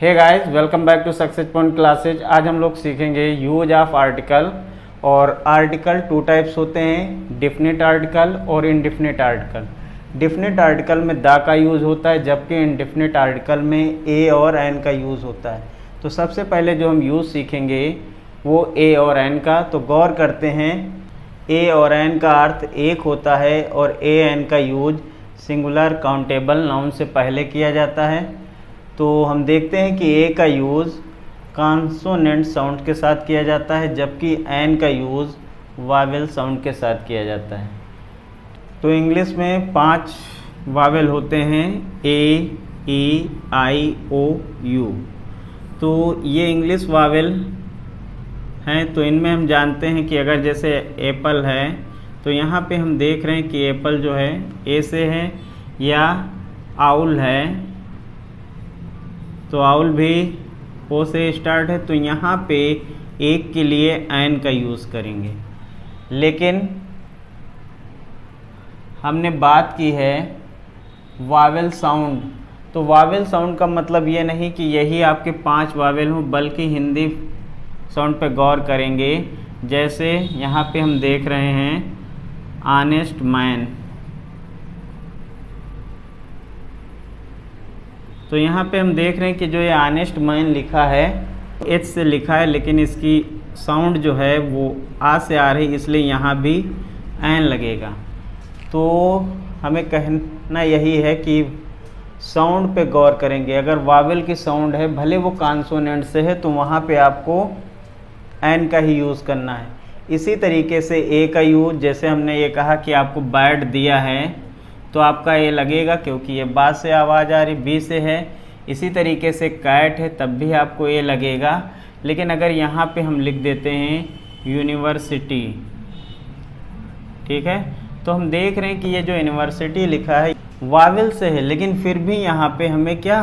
Hey guys, welcome back to success point classes. आज हम लोग सीखेंगे यूज ऑफ आर्टिकल। और आर्टिकल टू टाइप्स होते हैं, डिफिनिट आर्टिकल और इनडिफिनिट आर्टिकल। डिफिनिट आर्टिकल में द का यूज़ होता है, जबकि इनडिफिनिट आर्टिकल में ए और एन का यूज़ होता है। तो सबसे पहले जो हम यूज़ सीखेंगे वो ए और एन का। तो गौर करते हैं, ए और एन का अर्थ एक होता है और ए एन का यूज सिंगुलर काउंटेबल नाउन से पहले किया जाता है। तो हम देखते हैं कि ए का यूज़ कॉन्सोनेंट साउंड के साथ किया जाता है, जबकि एन का यूज़ वावेल साउंड के साथ किया जाता है। तो इंग्लिश में 5 वावेल होते हैं, ए, ई, आई, ओ, यू। तो ये इंग्लिश वावेल हैं। तो इनमें हम जानते हैं कि अगर जैसे एप्पल है तो यहाँ पे हम देख रहे हैं कि एप्पल जो है ए से है, या आउल है तो आउल भी ओ से स्टार्ट है। तो यहाँ पे एक के लिए एन का यूज़ करेंगे। लेकिन हमने बात की है वावेल साउंड। तो वावेल साउंड का मतलब ये नहीं कि यही आपके 5 वावेल हों, बल्कि हिंदी साउंड पे गौर करेंगे। जैसे यहाँ पे हम देख रहे हैं ऑनेस्ट मैन। तो यहाँ पे हम देख रहे हैं कि जो ये ऑनेस्ट मैन लिखा है एच से लिखा है, लेकिन इसकी साउंड जो है वो आ से आ रही, इसलिए यहाँ भी एन लगेगा। तो हमें कहना यही है कि साउंड पे गौर करेंगे। अगर वावेल की साउंड है, भले वो कॉन्सोनेंट से है, तो वहाँ पे आपको एन का ही यूज़ करना है। इसी तरीके से ए का यूज़, जैसे हमने ये कहा कि आपको बैट दिया है तो आपका ए लगेगा, क्योंकि ये बा से आवाज़ आ रही, बी से है। इसी तरीके से कैट है, तब भी आपको ए लगेगा। लेकिन अगर यहाँ पे हम लिख देते हैं यूनिवर्सिटी, ठीक है, तो हम देख रहे हैं कि ये जो यूनिवर्सिटी लिखा है वावेल से है, लेकिन फिर भी यहाँ पे हमें क्या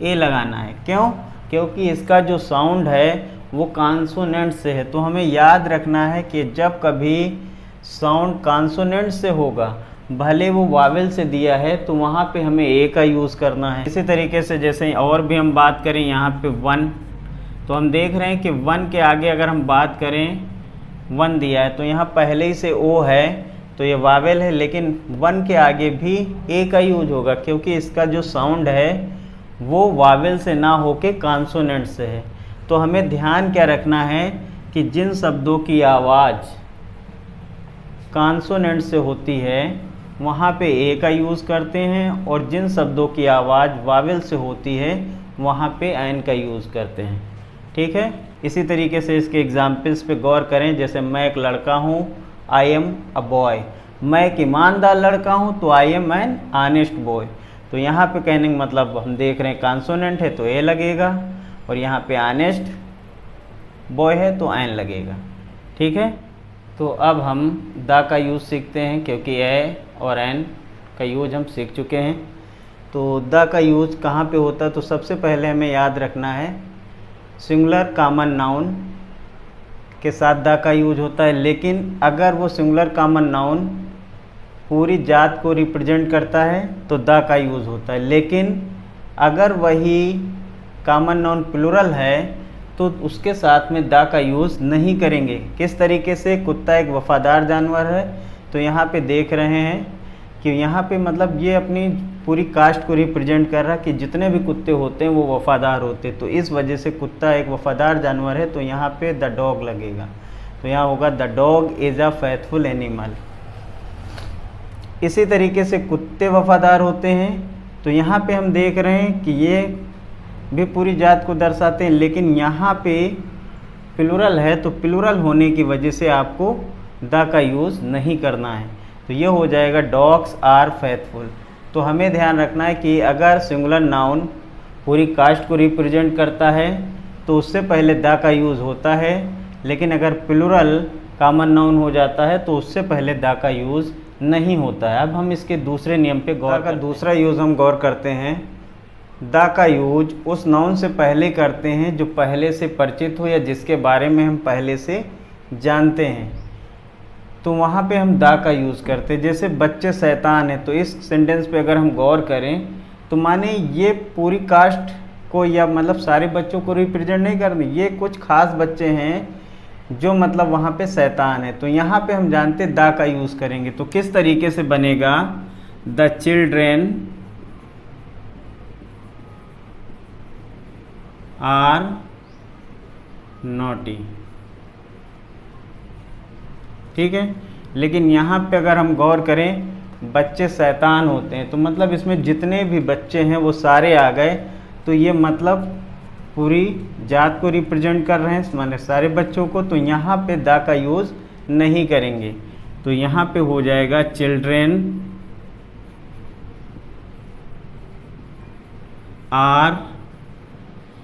ए लगाना है। क्यों? क्योंकि इसका जो साउंड है वो कॉन्सोनेंट से है। तो हमें याद रखना है कि जब कभी साउंड कॉन्सोनेंट से होगा, भले वो वावेल से दिया है, तो वहाँ पे हमें ए का यूज़ करना है। इसी तरीके से जैसे और भी हम बात करें यहाँ पे वन, तो हम देख रहे हैं कि वन के आगे अगर हम बात करें, वन दिया है तो यहाँ पहले ही से ओ है, तो ये वावेल है, लेकिन वन के आगे भी ए का यूज होगा, क्योंकि इसका जो साउंड है वो वावेल से ना होके कॉन्सोनेंट से है। तो हमें ध्यान क्या रखना है कि जिन शब्दों की आवाज़ कॉन्सोनेंट से होती है वहाँ पे ए का यूज़ करते हैं, और जिन शब्दों की आवाज़ वावेल से होती है वहाँ पे एन का यूज़ करते हैं। ठीक है, इसी तरीके से इसके एग्जाम्पल्स पे गौर करें। जैसे मैं एक लड़का हूँ, आई एम अ बॉय। मैं एक ईमानदार लड़का हूँ, तो I am an honest boy. तो यहाँ पे कहने का मतलब हम देख रहे हैं कॉन्सोनेंट है तो ए लगेगा, और यहाँ पे ऑनेस्ट बॉय है तो एन लगेगा। ठीक है, तो अब हम द का यूज़ सीखते हैं, क्योंकि ए और एन का यूज हम सीख चुके हैं। तो द का यूज कहाँ पे होता है? तो सबसे पहले हमें याद रखना है सिंगुलर कॉमन नाउन के साथ द का यूज होता है। लेकिन अगर वो सिंगुलर कॉमन नाउन पूरी जात को रिप्रेजेंट करता है तो द का यूज होता है। लेकिन अगर वही कॉमन नाउन प्लूरल है तो उसके साथ में द का यूज़ नहीं करेंगे। किस तरीके से? कुत्ता एक वफ़ादार जानवर है, तो यहाँ पे देख रहे हैं कि यहाँ पे मतलब ये अपनी पूरी कास्ट को रिप्रेजेंट कर रहा है कि जितने भी कुत्ते होते हैं वो वफ़ादार होते हैं। तो इस वजह से कुत्ता एक वफ़ादार जानवर है, तो यहाँ पे द डॉग लगेगा। तो यहाँ होगा the dog is a faithful animal. इसी तरीके से कुत्ते वफ़ादार होते हैं, तो यहाँ पे हम देख रहे हैं कि ये भी पूरी जात को दर्शाते हैं, लेकिन यहाँ पे प्लूरल है, तो प्लूरल होने की वजह से आपको द का यूज़ नहीं करना है। तो ये हो जाएगा डॉग्स आर फेथफुल। तो हमें ध्यान रखना है कि अगर सिंगुलर नाउन पूरी कास्ट को रिप्रेजेंट करता है तो उससे पहले द का यूज़ होता है, लेकिन अगर प्लूरल कॉमन नाउन हो जाता है तो उससे पहले द का यूज़ नहीं होता है। अब हम इसके दूसरे नियम पे गौर करते हैं। दूसरा यूज़ हम गौर करते हैं, द का यूज उस नाउन से पहले करते हैं जो पहले से परिचित हो या जिसके बारे में हम पहले से जानते हैं। तो वहाँ पे हम द का यूज़ करते हैं। जैसे बच्चे शैतान हैं, तो इस सेंटेंस पे अगर हम गौर करें तो माने ये पूरी कास्ट को या मतलब सारे बच्चों को रिप्रेजेंट नहीं करनी, ये कुछ खास बच्चे हैं जो मतलब वहाँ पे शैतान है। तो यहाँ पे हम जानते द का यूज़ करेंगे। तो किस तरीके से बनेगा, द चिल्ड्रेन आर नॉटी, ठीक है। लेकिन यहाँ पे अगर हम गौर करें बच्चे शैतान होते हैं, तो मतलब इसमें जितने भी बच्चे हैं वो सारे आ गए। तो ये मतलब पूरी जात को रिप्रेजेंट कर रहे हैं, माने सारे बच्चों को। तो यहाँ पे द का यूज़ नहीं करेंगे। तो यहाँ पे हो जाएगा चिल्ड्रेन आर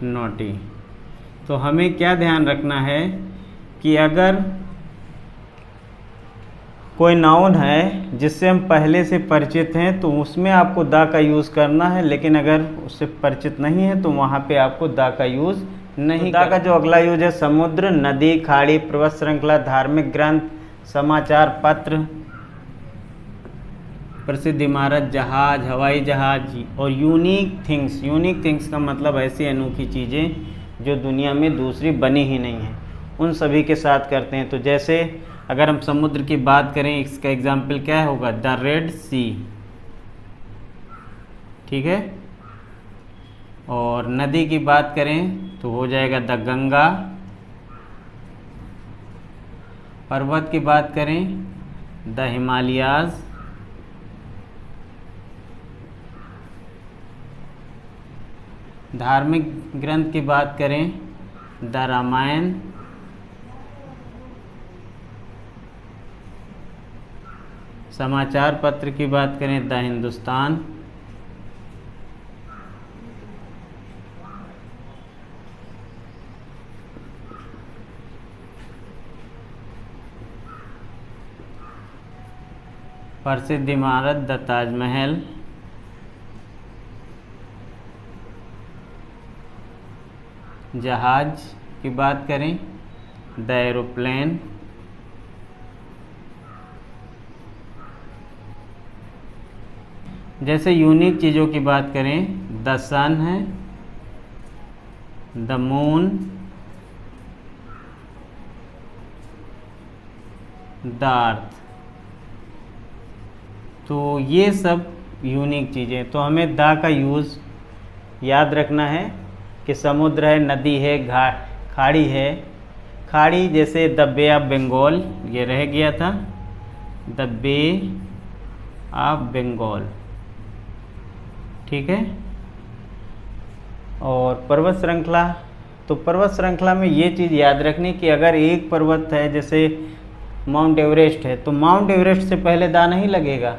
नॉटी। तो हमें क्या ध्यान रखना है कि अगर कोई नाउन है जिससे हम पहले से परिचित हैं तो उसमें आपको द का यूज़ करना है, लेकिन अगर उससे परिचित नहीं है तो वहाँ पे आपको द का यूज़ नहीं। द का जो अगला यूज है, समुद्र, नदी, खाड़ी, पर्वत श्रृंखला, धार्मिक ग्रंथ, समाचार पत्र, प्रसिद्ध इमारत, जहाज, हवाई जहाज और यूनिक थिंग्स। यूनिक थिंग्स का मतलब ऐसी अनोखी चीज़ें जो दुनिया में दूसरी बनी ही नहीं है, उन सभी के साथ करते हैं। तो जैसे अगर हम समुद्र की बात करें, इसका एग्जाम्पल क्या होगा, द रेड सी, ठीक है। और नदी की बात करें तो हो जाएगा द गंगा। पर्वत की बात करें द हिमालयाज। धार्मिक ग्रंथ की बात करें द रामायण। समाचार पत्र की बात करें द हिंदुस्तान। प्रसिद्ध इमारत द ताजमहल। जहाज की बात करें द एरोप्लेन। जैसे यूनिक चीज़ों की बात करें द सन है, द मून, द अर्थ। तो ये सब यूनिक चीज़ें। तो हमें द का यूज़ याद रखना है कि समुद्र है, नदी है, खाड़ी है। खाड़ी जैसे द बे ऑफ बंगाल, ये रह गया था, द बे ऑफ बंगाल, ठीक है। और पर्वत श्रृंखला, तो पर्वत श्रृंखला में ये चीज़ याद रखनी कि अगर एक पर्वत है, जैसे माउंट एवरेस्ट है, तो माउंट एवरेस्ट से पहले द नहीं लगेगा।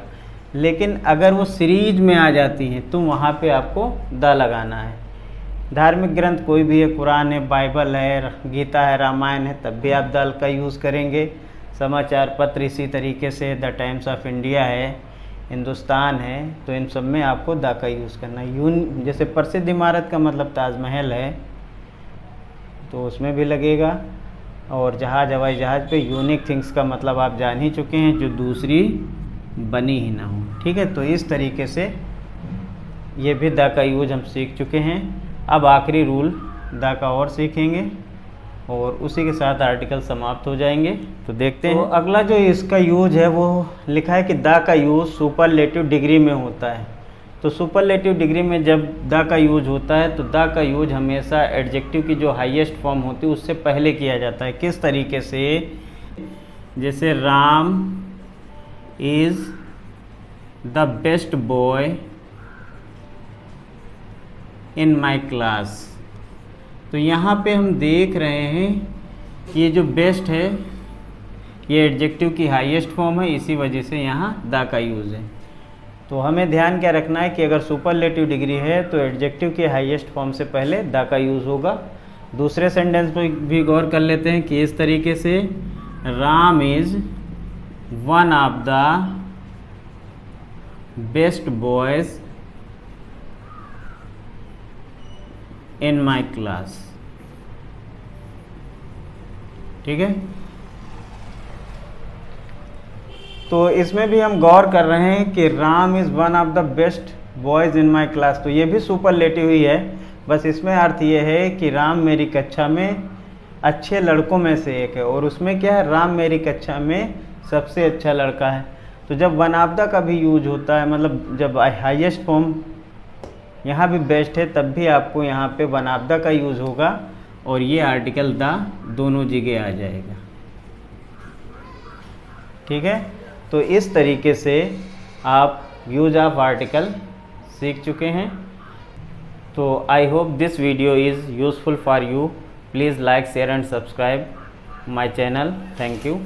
लेकिन अगर वो सीरीज में आ जाती हैं तो वहाँ पे आपको द लगाना है। धार्मिक ग्रंथ कोई भी है, कुरान है, बाइबल है, गीता है, रामायण है, तब भी आप द का यूज़ करेंगे। समाचार पत्र इसी तरीके से द टाइम्स ऑफ इंडिया है, हिंदुस्तान है, तो इन सब में आपको द का यूज़ करना है। जैसे प्रसिद्ध इमारत का मतलब ताजमहल है तो उसमें भी लगेगा। और जहाज, हवाई जहाज़ पे यूनिक थिंग्स का मतलब आप जान ही चुके हैं, जो दूसरी बनी ही ना हो, ठीक है। तो इस तरीके से ये भी द का यूज हम सीख चुके हैं। अब आखिरी रूल द का और सीखेंगे और उसी के साथ आर्टिकल समाप्त हो जाएंगे। तो देखते हैं। तो अगला जो इसका यूज है वो लिखा है कि द का यूज सुपरलेटिव डिग्री में होता है। तो सुपरलेटिव डिग्री में जब द का यूज होता है तो द का यूज हमेशा एडजेक्टिव की जो हाईएस्ट फॉर्म होती है उससे पहले किया जाता है। किस तरीके से, जैसे Ram is the best boy in my class. तो यहाँ पे हम देख रहे हैं कि ये जो बेस्ट है ये एडजेक्टिव की हाईएस्ट फॉर्म है, इसी वजह से यहाँ द का यूज़ है। तो हमें ध्यान क्या रखना है कि अगर सुपरलेटिव डिग्री है तो एडजेक्टिव के हाईएस्ट फॉर्म से पहले द का यूज़ होगा। दूसरे सेंटेंस पर भी गौर कर लेते हैं कि इस तरीके से, Ram is one of the best boys in my class, ठीक है। तो इसमें भी हम गौर कर रहे हैं कि Ram is one of the best boys in my class, तो ये भी सुपरलेटिव ही है। बस इसमें अर्थ ये है कि राम मेरी कक्षा में अच्छे लड़कों में से एक है, और उसमें क्या है, राम मेरी कक्षा में सबसे अच्छा लड़का है। तो जब वन ऑफ द का भी यूज होता है, मतलब जब हाईएस्ट फॉर्म यहाँ भी बेस्ट है, तब भी आपको यहाँ पे वन ऑफ द का यूज होगा और ये आर्टिकल द दोनों जगह आ जाएगा। ठीक है, तो इस तरीके से आप यूज ऑफ आर्टिकल सीख चुके हैं। तो I hope this video is useful for you. Please like, share and subscribe my channel. Thank you.